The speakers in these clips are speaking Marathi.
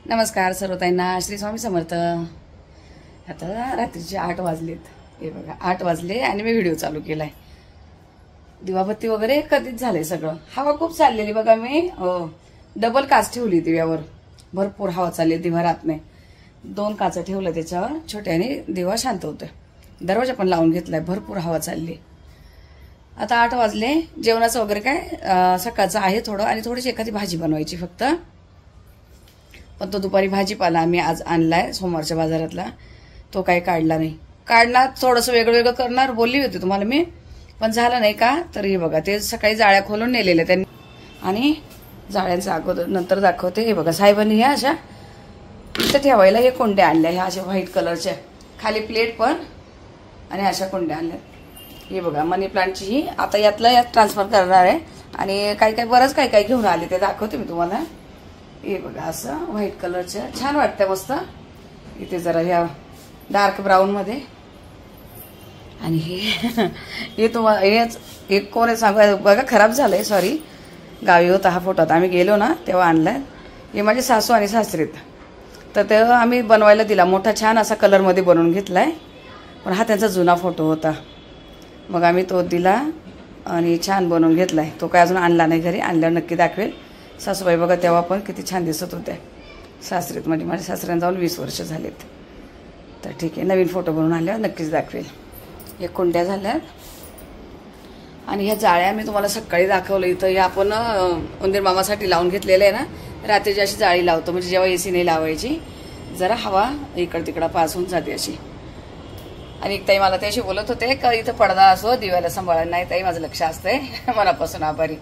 नमस्कार सर्वताईंना, श्री स्वामी समर्थ। आता रात्रीचे 8 वाजलेत, हे बघा 8 वाजले आणि मी व्हिडिओ चालू केलाय। दिवाबत्ती वगैरे कधीच झालंय सगळं। हवा खूप चाललेली बघा, मी डबल काच ठेवली दिव्यावर, भरपूर हवा चालली, दिवा राहत नाही। 2 काचा ठेवल्या त्याच्यावर छोट्याने, दिवा शांत होतोय। दरवाजा पण लावून घेतलाय, भरपूर हवा चालली। आता 8 वाजले, जेवणाचं वगैरे काय सकाळचं आहे थोडं, आणि थोडीशी एखादी भाजी बनवायची फक्त। पण तो दुपारी भाजीपाला आम्ही आज आणलाय सोमवारच्या बाजारातला, तो काही काढला नाही। काढला थोडंसं वेगळं वेगळं करणार बोलली होती तुम्हाला मी, पण झालं नाही का। तर हे बघा, ते सकाळी जाळ्या खोलून नेलेल्या त्यांनी, आणि जाळ्यांचं अगोदर नंतर दाखवते। हे बघा, साहेबांनी ह्या अशा इथं ठेवायला हे कोंड्या आणल्या, ह्या अशा व्हाईट कलरच्या, खाली प्लेट पण, आणि अशा कोंड्या आणल्या। हे बघा, मनी प्लांटची ही आता यात ट्रान्सफर करणार आहे, आणि काही बरंच काही घेऊन आले, ते दाखवते मी तुम्हाला। हे बघा, असं व्हाईट कलरच्या छान वाटतं मस्त। इथे जरा ह्या डार्क ब्राऊन मध्ये, आणि हे तुम्हाला हेच एक कोण आहे सांगा बघा, खराब झालंय, सॉरी, गावी होता हा फोटो, आम्ही गेलो ना तेव्हा आणलाय। हे माझे सासू आणि सासरेत, तर तेव्हा आम्ही बनवायला दिला, मोठा छान असा कलर मध्ये बनवून घेतलाय, पण हा त्यांचा जुना फोटो होता। मग आम्ही तो दिला आणि छान बनवून घेतलाय। तो काय अजून आणला नाही घरी, आणल्यावर नक्की दाखवेल। सासूबाई बघा तेव्हा पण किती छान दिसत होत्या सासरीत, म्हणजे माझ्या सासऱ्यांना जाऊन 20 वर्ष झालेत। तर ठीक आहे, नवीन फोटो बनवून आणल्यावर नक्कीच दाखवेल। हे कुंड्या झाल्यात, आणि ह्या जाळ्या मी तुम्हाला सकाळी दाखवलं। इथं या आपण उंदीर मामासाठी लावून घेतलेलं आहे ना, रात्रीची अशी जाळी लावतो, म्हणजे जेव्हा AC नाही लावायची, जरा हवा इकड तिकडं पास होऊन जाते अशी। आणि एक ताई मला त्याशी बोलत होते का इथं पडदा असो दिव्याला सांभाळायला, नाही ताई माझं लक्ष असतंय, मनापासून आभारी।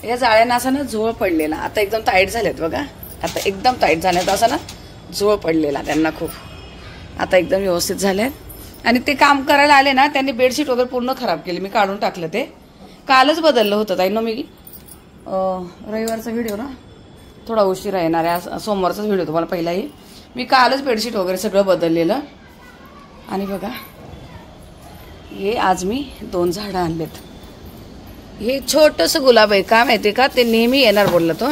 या जाळ्यांना असा ना झोळ पडलेला, आता एकदम टाईट झालेत बघा, आता एकदम टाईट झाल्यात, असा ना झोळ पडलेला त्यांना खूप, आता एकदम व्यवस्थित झालेत। आणि ते काम करायला आले ना, त्यांनी बेडशीट वगैरे पूर्ण खराब केली, मी काढून टाकलं, ते कालच बदललं होतं ताई ना। मी रविवारचा व्हिडिओ ना थोडा उशिरा येणार आहे, सोमवारचाच व्हिडिओ तुम्हाला पहिला येईल। मी कालच बेडशीट वगैरे सगळं बदललेलं। आणि बघा, हे आज मी 2 झाडं आणलेत। हे छोटंसं गुलाब आहे, का माहिती का, ते नेहमी येणार बोलला तो,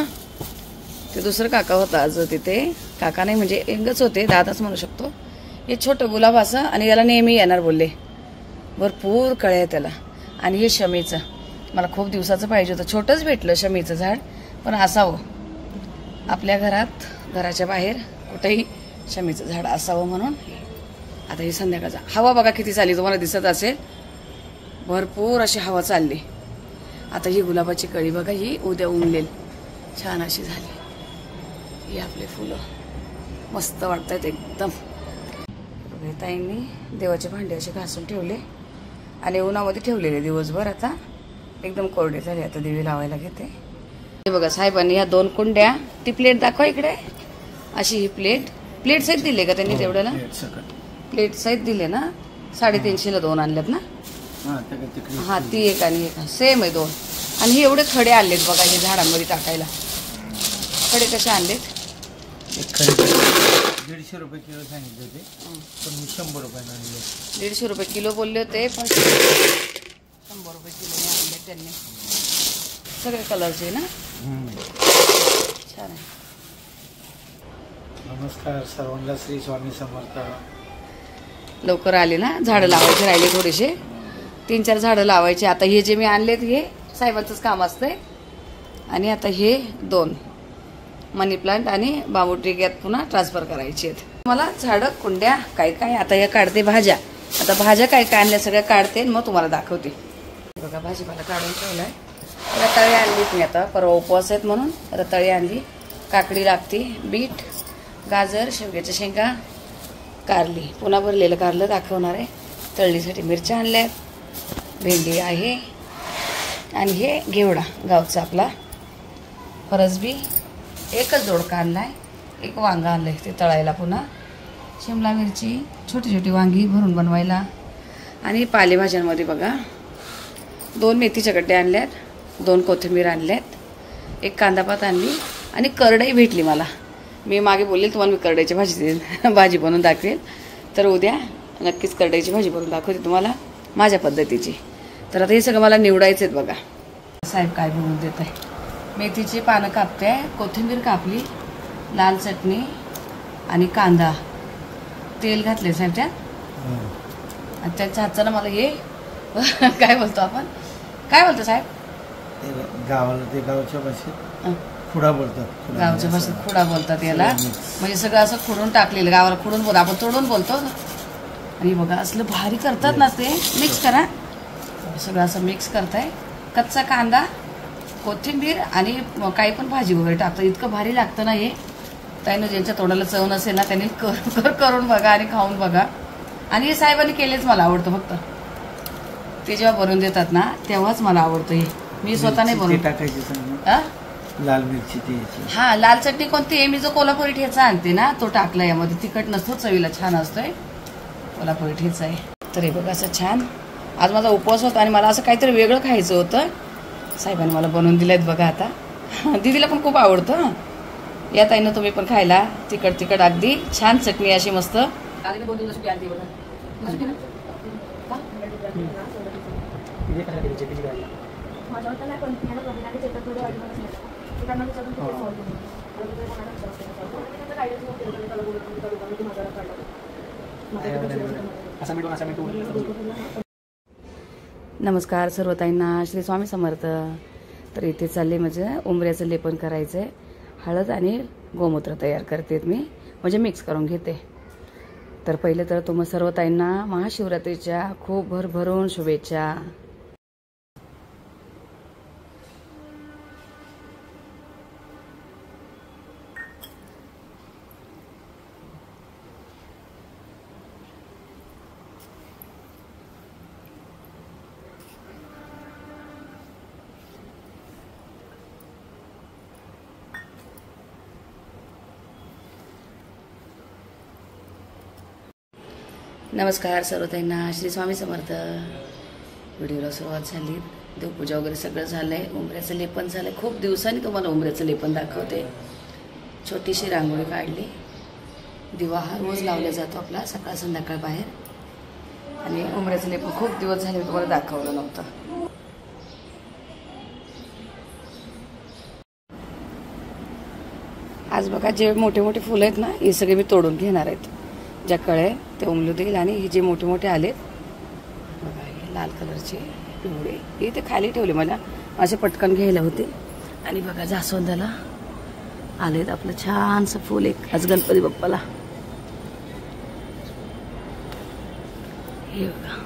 ते दुसरं काका होता आज तिथे, काका नाही म्हणजे एंगच होते, दादाच म्हणू शकतो। हे छोटं गुलाब असं, आणि याला नेहमी येणार बोलले, भरपूर कळे आहे त्याला। आणि हे शमीचं मला खूप दिवसाचं पाहिजे होतं, छोटंच भेटलं शमीचं झाड, पण असावं आपल्या घरात, घराच्या बाहेर कुठेही शमीचं झाड असावं म्हणून। आता ही संध्याकाळचा हवा बघा किती चालली, तुम्हाला दिसत असेल, भरपूर अशी हवा चालली। आता ही गुलाबाची कळी बघा, ही उद्या उमलेल, छान अशी झाली। ही आपले फुलं मस्त वाटतात एकदम। ताईंनी देवाचे भांडे असे घासून ठेवले, आणि उन्हामध्ये ठेवलेले दिवसभर, आता एकदम कोरडे झाले। आता दिवे लावायला घेते। हे बघा, साहेबांनी ह्या 2 कुंड्या, ती प्लेट दाखवा इकडे, अशी ही प्लेट सहित दिले का त्यांनी तेवढ्याला, प्लेट सहित दिले ना, 350ला 2 आणल्यात ना। हा, ती एक आणि एक सेम आहे 2। आणि हे एवढे खडे आणलेत बघा, हे झाडांमध्ये टाकायला। खडे कसे आणलेत? 150 रुपये किलो सांगितले होते, पण मी 100 रुपयाने आणले। 150 रुपये किलो बोलले होते, पण 100 रुपये किलोने आणले त्यांनी। सगळे कलरचे ना, छान आहे। नमस्कार सर्वांना, श्री स्वामी समर्थ। लवकर आले ना, झाडं लावायचे राहिले थोडेसे, 3-4 झाडं लावायचे। आता हे जे मी आणलेत हे साहेबांचंच काम असतंय। आणि आता हे 2 मनी प्लांट आणि बांबू ट्री यात पुन्हा ट्रान्सफर करायची आहेत मला। झाडं, कुंड्या, काय आता या काढते भाज्या। आता भाज्या काय आणल्या सगळ्या काढते, मग तुम्हाला दाखवते। बघा, भाजीपाला काढून ठेवलाय। रताळी आणली मी, आता परवा उपवास आहेत म्हणून रताळी आणली, काकडी लागती, बीट, गाजर, शेवग्याच्या शेंगा, कारली, पुन्हा भरलेलं कारलं दाखवणार आहे। तळणीसाठी मिरच्या आणल्यात, भेंडी आहे, आणि हे घेवडा गावचा आपला, फरसबी, एकच दोडका आणलाय, एक वांगा आणलंय ते तळायला, पुन्हा शिमला मिरची, छोटी छोटी वांगी भरून बनवायला। आणि पालेभाज्यांमध्ये बघा, 2 मेथीच्या गड्ड्या आणल्यात, 2 कोथिंबीर आणल्यात, 1 कांदापात आणली, आणि करडई भेटली मला। मी मागे बोलले तुम्हाला, मी करडईची भाजी बनवून दाखवेल, तर उद्या नक्कीच करडईची भाजी बनवून दाखवते तुम्हाला माझ्या पद्धतीची। तर आता हे सगळं मला निवडायचं आहे बघा। साहेब काय बनवून देत आहे, मेथीची पानं कापते, कोथिंबीर कापली, लाल चटणी आणि कांदा तेल घातले साहेब त्यात आणि त्यांच्या हातचं ना मला हे काय बोलतो आपण काय बोलतो साहेब गावाला ते गावच्या भाषेत खुडा बोलतात गावच्या भाषेत खुडा बोलतात याला म्हणजे सगळं असं खुडून टाकलेलं गावाला खुडून बोलतो आपण तोडून बोलतो आणि बघा असलं भारी करतात ना ते मिक्स करा सगळं असं मिक्स करताय कच्चा कांदा कोथिंबीर आणि काही पण भाजी वगैरे टाकतं इतकं भारी लागतं ना हे त्यानं ज्यांच्या तोंडाला चव नसेल ना त्यांनी करून बघा आणि खाऊन बघा आणि हे साहेबांनी केलेच मला आवडतं फक्त ते जेव्हा बनवून देतात ना तेव्हाच मला आवडतं हे मी स्वतः नाही बनवून टाकायची लाल मिरची ती हा लाल चटणी कोणती आहे मी जो कोल्हापुरी ठेचा आणते ना तो टाकला यामध्ये तिखट नसतो चवीला छान असतोय कोल्हापुरी ठेचा आहे तर हे बघा असं छान आज माझा उपवास होता आणि मला असं काहीतरी वेगळं खायचं होतं साहेबांनी मला बनवून दिलेत बघा आता दीदीला पण खूप आवडतं या ताईनं तुम्ही पण खायला तिखट तिखट अगदी छान चटणी अशी मस्त नमस्कार सर्व ताईंना श्री स्वामी समर्थ तर इथे चालले म्हणजे उंबऱ्याचं लेपन करायचंय हळद आणि गोमूत्र तयार करते मी म्हणजे मिक्स करून घेते तर पहिले तर तुम्हा सर्व ताईंना महाशिवरात्रीच्या खूप भरभरून शुभेच्छा नमस्कार सर्व ताईंना श्री स्वामी समर्थ व्हिडिओला सुरुवात झाली देवपूजा वगैरे सगळं झालंय उंबऱ्याचं लेपन झालंय खूप दिवसांनी तुम्हाला उंबऱ्याचं लेपन दाखवते छोटीशी रांगोळी काढली दिवा हा रोज लावला जातो आपला सकाळ संध्याकाळ बाहेर आणि उंबऱ्याचं लेपन खूप दिवस झाले तुम्हाला दाखवलं नव्हतं आज बघा जे मोठे मोठे फुलं आहेत ना हे सगळे मी तोडून घेणार आहेत ज्या कळे ते उमलू देईल आणि हे जे मोठे मोठे आलेत बघा हे लाल कलरचे पिवळे हे ते खाली ठेवले मला असे पटकन घ्यायला होते आणि बघा जास्वंदाला आलेत आपलं छानसं फुल एक आज गणपती बाप्पाला हे बघा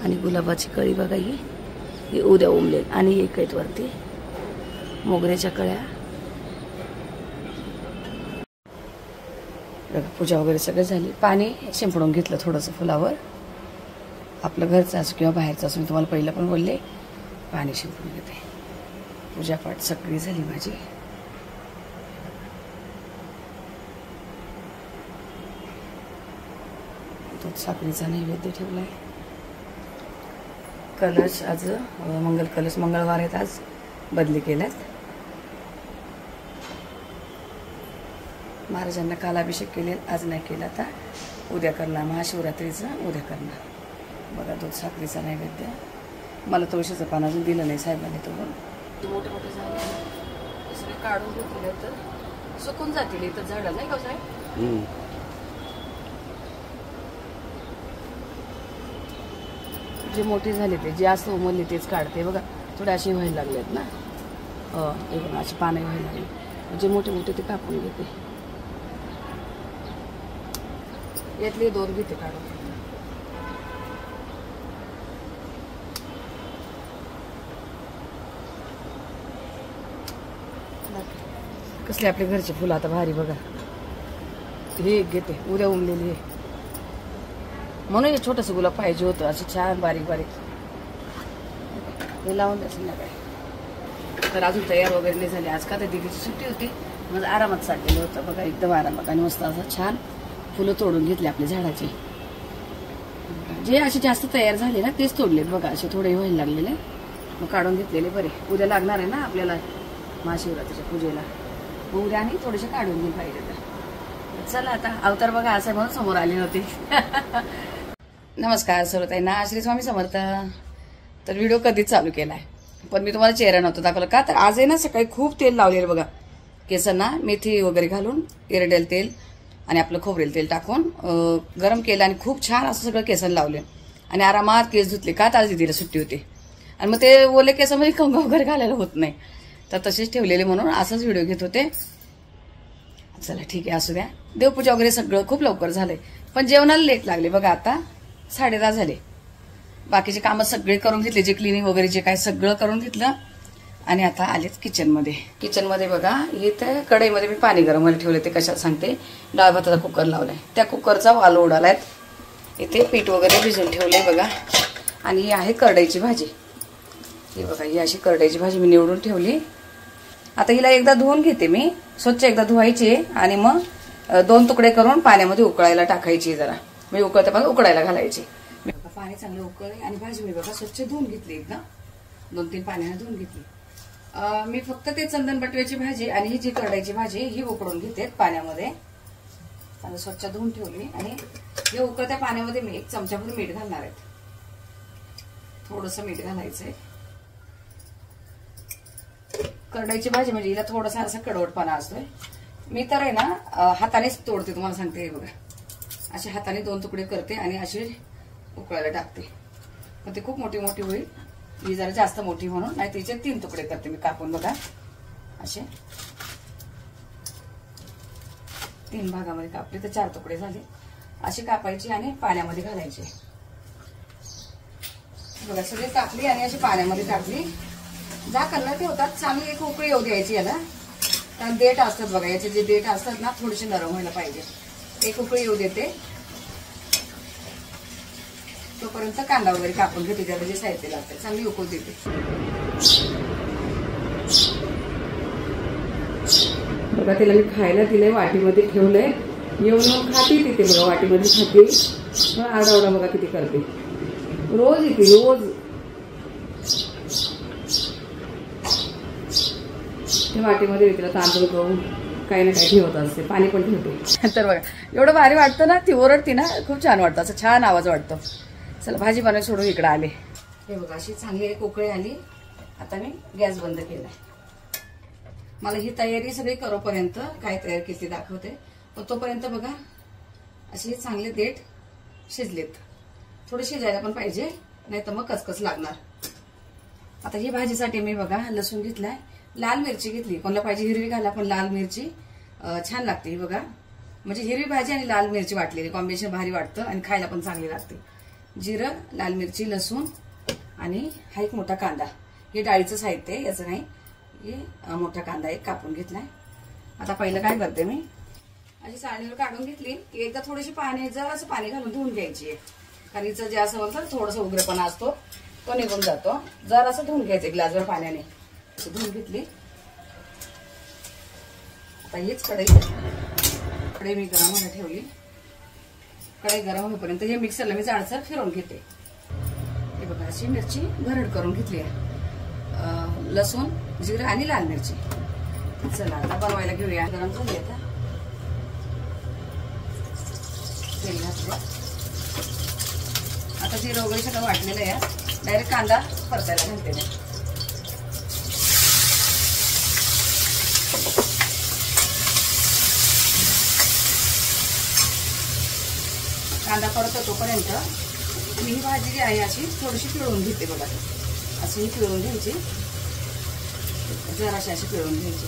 आणि गुलाबाची कळी बघा ही उद्या उमलेल आणि एक आहेत वरती मोगऱ्याच्या कळ्या पूजा वगैरे सगळं झाली पाणी शिंपडून घेतलं थोडंसं फुलावर आपलं घरचं असो किंवा बाहेरचं असो मी तुम्हाला पहिलं पण बोलले पाणी शिंपडून घेते पूजापाठ सगळी झाली माझी दूध साखरेचा नैवेद्य ठेवलाय कलश आज मंगल कलश मंगळवार आहेत आज बदली केल्यात महाराजांना काल अभिषेक केले आज नाही केला आता उद्या करणार महाशिवरात्रीचं उद्या करणार बघा दूध साखरेचा नैवेद्य मला तुळशीचं पान अजून दिलं नाही साहेबांनी तो मोठे मोठे झाले सगळे काढून घेतले तर सुकून जातील इथं झाडं नाही का साहेब जे मोठे झाले ते जे असं उमरले तेच काढते बघा थोडे असे व्हायला लागलेत ना एक अशी पानं व्हायला लागली जे मोठे मोठे ते कापून घेते यातले दोन घेते काढून कसले आपले घरचे फुलं आता भारी बघा हे एक घेते उद्या उमलेली आहे म्हणून हे छोटंसं गुलाब पाहिजे होतं असं छान बारीक बारीक हे लावून द्यायचं ना काय तर अजून तयार वगैरे नाही झाले आज का तर दिदीची सुट्टी होती मग आरामात चाललेलं होतं बघा एकदम आरामात आणि मस्त असं छान फुलं तोडून घेतले आपल्या झाडाचे जे असे जास्त तयार झाले ना तेच तोडलेत बघा असे थोडे व्हायला लागलेले मग काढून घेतलेले बरे उद्या लागणार आहे ना आपल्याला महाशिवरात्रीच्या पूजेला मग उद्या आणि थोडेसे काढून घेऊन पाहिजे तर चला आता अवतार बघा असं म्हणून समोर आले होते नमस्कार सर्वताईंना श्री स्वामी समर्थ तर व्हिडिओ कधीच चालू केलाय पण मी तुम्हाला चेहरा नव्हता दाखवला का तर आज आहे ना सकाळी खूप तेल लावलेलं बघा केसांना मेथी वगैरे घालून एरडेल तेल आणि आपलं खोबरेल तेल टाकून गरम केलं आणि खूप छान असं सगळं केसांना लावले आणि आरामात केस धुतले. का आज दीदीला सुट्टी होती आणि मग ते ओले केसामध्ये कंगवा वगैरे घालायला होत नाही, तर तसेच ठेवलेले म्हणून असंच व्हिडिओ घेत होते. चला ठीक आहे, असू द्या. देवपूजा वगैरे सगळं खूप लवकर झालंय, पण जेवणाला लेट लागले बघा. आता 10:30 झाले. बाकीचे कामं सगळे करून घेतले, जे क्लिनिंग वगैरे जे काय सगळं करून घेतलं आणि आता आलेच किचनमध्ये. किचनमध्ये बघा, इथे कढईमध्ये मी पाणी गरम व्हायला ठेवले. ते कशात सांगते, डाळ भाताचा कुकर लावलाय, त्या कुकरचा वाल उडालाय. इथे पीठ वगैरे भिजून ठेवले बघा. आणि ही आहे करडईची भाजी. ही बघा, ही अशी करडईची भाजी मी निवडून ठेवली. आता हिला एकदा धुवून घेते मी, स्वच्छ एकदा धुवायची आणि मग 2 तुकडे करून पाण्यामध्ये उकळायला टाकायची. जरा मी उकळते पण उकळायला घालायची. पाणी चांगलं उकळले आणि भाजी मी बघा स्वच्छ धुवून घेतली. एकदा 2-3 पाण्याने धुवून घेतली. मी फक्त ते चंदन बटव्याची भाजी आणि ही जी करडईची भाजी ही उकळून घेते पाण्यामध्ये. चांगलं स्वच्छ धुवून ठेवली आणि हे उकळत्या पाण्यामध्ये मी 1 चमचाभर मीठ घालणार आहे. थोडंसं मीठ घालायचंय. करडईची भाजी म्हणजे हिला थोडासा असा कडवटपणा असतोय. मी तर आहे ना हातानेच तोडते, तुम्हाला सांगते. हे बघा, असे हाताने 2 तुकडे करते आणि असे उकळायला टाकते. पण ती खूप मोठी मोठी होईल, ही जरा जास्त मोठी म्हणून. नाही तिचे 3 तुकडे करते मी कापून बघा. असे 3 भागामध्ये कापले तर 4 तुकडे झाले. अशी कापायची आणि पाण्यामध्ये घालायचे बघा. सगळी कापली आणि अशी पाण्यामध्ये टाकली. झाकण न ठेवतात, चांगली एक उकळी येऊ द्यायची याला. कारण देठ असतात बघा, याचे जे देठ असतात ना थोडेसे नरम व्हायला पाहिजे. एक उकळी येऊ देते, तोपर्यंत कांदा वगैरे कापून घेते, त्याला जे साहित्य लागतं. चांगली उकळू देते बघा. तिला मी खायला दिलंय, वाटीमध्ये ठेवलंय. येऊन खाते तिथे बघा, वाटीमध्ये खाते. आरडाओरडा बघा किती करते, रोज येते रोज. वाटीमध्ये तिला तांदूळ गहू काही ना काही ठेवत असते, पाणी पण ठेवते. तर बघा एवढं भारी वाटतं ना, ती ओरडती ना, खूप छान वाटतं, असं छान आवाज वाटतो. चला भाजी बनवायला सोडून इकडे आले. हे बघा, अशी चांगली एक उकळी आली. आता मी गॅस बंद केलाय. मला ही तयारी सगळी करोपर्यंत काय तयार केली दाखवते. पण तोपर्यंत बघा असे चांगले देठ शिजलेत. थोडे शिजायला पण पाहिजे, नाही तर मग कचकच लागणार. आता ही भाजीसाठी मी बघा लसूण घेतलाय, लाल मिरची घेतली. कोणाला पाहिजे हिरवी घाला, पण लाल मिरची छान लागते. ही बघा, म्हणजे हिरवी भाजी आणि लाल मिरची वाटलेली कॉम्बिनेशन भारी वाटतं आणि खायला पण चांगली लागते. जिरं, लाल मिरची, लसूण आणि हा एक मोठा कांदा. हे डाळीचं साहित्य आहे, याचं नाही. हे मोठा कांदा एक कापून घेतलाय. आता पहिलं काय करते मी, अशी चाळणीवर काढून घेतली की एकदा थोडीशी पाणी, जरासं पाणी घालून धुवून घ्यायची. कारण हिचं जे असं म्हणतात थोडंसं उग्रपणा असतो तो निघून जातो. जरासं धुवून घ्यायचं ग्लासभर पाण्याने. असं धुवून घेतली. आता हीच कढई मी गरम व्हायला ठेवली. कढई गरम होईपर्यंत हे मिक्सरला मी जाडसर फिरवून घेते. हे बघा, अशी मिरची भरड करून घेतली आहे. लसूण, जिरं आणि लाल मिरची. चला आता बनवायला घेऊया. गरम झाली आता. तेल घातलं. आता जिरं वगैरे सगळं वाटलेलं आहे. डायरेक्ट कांदा परतायला घालते. कांदा परत तोपर्यंत मी ही भाजी जी आहे अशी थोडीशी पिळून घेते बघा. अशी पिळून घ्यायची, जराशी अशी पिळून घ्यायची.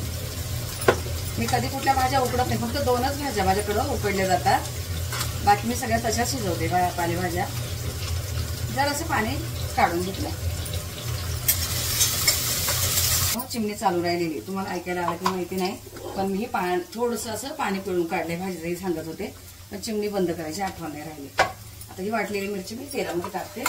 मी कधी कुठल्या भाज्या उकडत नाही, फक्त 2च भाज्या माझ्याकडं उकडल्या जातात. बाकी मी सगळ्या तशाच शिजवते पालेभाज्या. जरासं पाणी काढून घेतलं. चिमणी चालू राहिलेली, तुम्हाला ऐकायला आलं की माहिती नाही, पण मी थोडंसं असं पाणी पिळून काढले. भाजीलाही सांगत होते, पण चिमणी बंद करायची आठवण नाही राहिली. आता ही वाटलेली मिरची मी तेलामध्ये टाकते.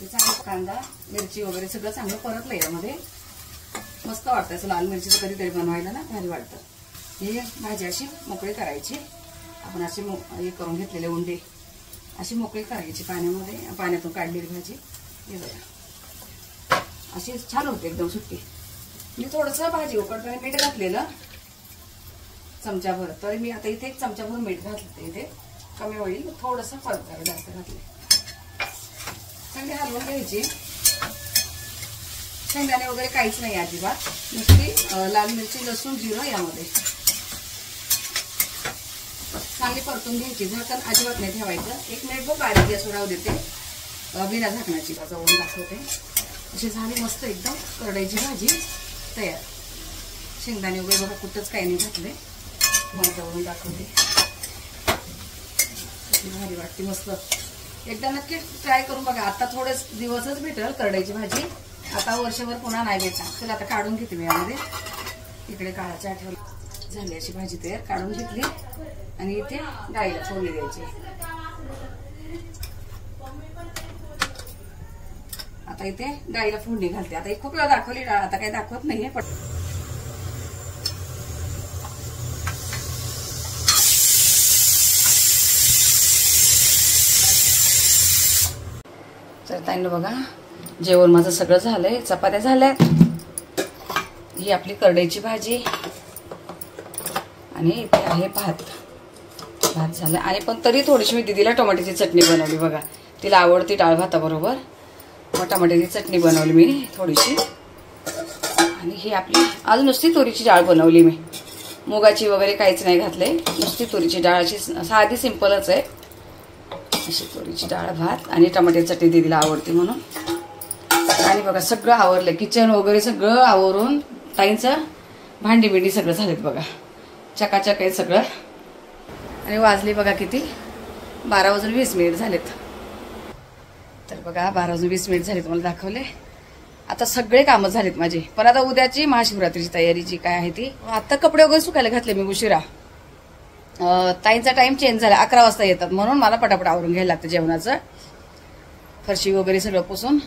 चांगलं कांदा मिरची वगैरे सगळं चांगलं परतलं. यामध्ये मस्त वाटतं असं लाल मिरचीचं कधीतरी बनवायला ना, भारी वाटतं. ही भाजी अशी मोकळी करायची. आपण असे हे करून घेतलेले उंडे अशी मोकळी करायची पाण्यामध्ये. पाण्यातून काढलेली भाजी हे बघा अशी छान होते एकदम सुट्टी. मी थोडंसं भाजी उकडताना मीठ घातलेलं चमचाभर, तर मी आता इथे 1 चमचाभर मीठ घातलं. इथे कमी होईल, थोडंसं परत जास्त घातलं. चांगली हलवून घ्यायची. शेंगदाणे वगैरे काहीच नाही अजिबात, नुसती लाल मिरची, लसूण, जिरं यामध्ये चांगली परतून घ्यायची. झाकण अजिबात नाही ठेवायचं. 1 मिनिट बघ बारीक गॅसवर राहू देते, बिना झाकणाची जवळून दाखवते. अशी झाली मस्त एकदम करडईची भाजी तयार. शेंगदाणे वगैरे बघा कुठंच काही नाही घातले, मला जवळून दाखवते. भारी वाटते मस्त. एकदा नक्की ट्राय करून बघा. आता थोडेच दिवसच भेटेल करडईची भाजी, आता वर्षभर पुन्हा नाही भेटणार. चला आता काढून घेते मी यामध्ये. इकडे काळाची आठवण झाली. अशी भाजी तयार काढून घेतली आणि इथे डाळीला फोडणी द्यायची. आता इथे डाळीला फोडणी घालते. आता खूप वेळा दाखवली डाळ, आता काही दाखवत नाहीये. पण तर ताईंनो बघा, जेवण माझं सगळं झालंय. चपात्या झाल्या, ही आपली करडईची भाजी आणि इथे आहे भात. भात झालं. आणि पण तरी थोडीशी मी दीदीला टोमॅटोची चटणी बनवली बघा, तिला आवडती डाळ भाताबरोबर. मग टोमॅटोची चटणी बनवली मी थोडीशी. आणि ही आपली अजून नुसती तुरीची डाळ बनवली मी, मुगाची वगैरे काहीच नाही घातले, नुसती तुरीची डाळ. अशी साधी सिंपलच आहे. अशी तुरीची डाळ, भात आणि टोमॅटोची चटणी दीदीला आवडते म्हणून. आणि बघा सगळं आवरलंय, किचन वगैरे सगळं आवरून ताईंचं भांडी बिंडी सगळं झालेत बघा, चकाचक आहे सगळं. आणि वाजले बघा किती, 12:20 झालेत. तर बघा 12:20 झालेत, मला दाखवले. आता सगळे कामं झालेत माझे. पण आता उद्याची महाशिवरात्रीची तयारीची काय आहे ती. आता कपडे वगैरे सुकायला घातले मी उशिरा. ताईंचा टाइम चेंज झाला, 11 वाजता येतात म्हणून मला पटापट आवरून घ्यायला लागतं जेवणाचं. फरशी वगैरे सगळं पुसून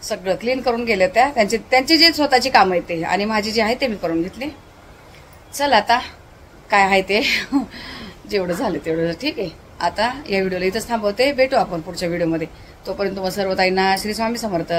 सगळं क्लीन करून गेले त्या. त्यांची जे स्वतःची कामं आहेत ते आणि माझी जी आहे ते मी करून घेतली. चल आता काय आहे ते जेवढं झालं तेवढं ठीक आहे. आता या व्हिडिओला इथंच थांबवते. भेटू आपण पुढच्या व्हिडिओमध्ये. तोपर्यंत तुम्हाला सर्व ताईंना श्री स्वामी समर्थ.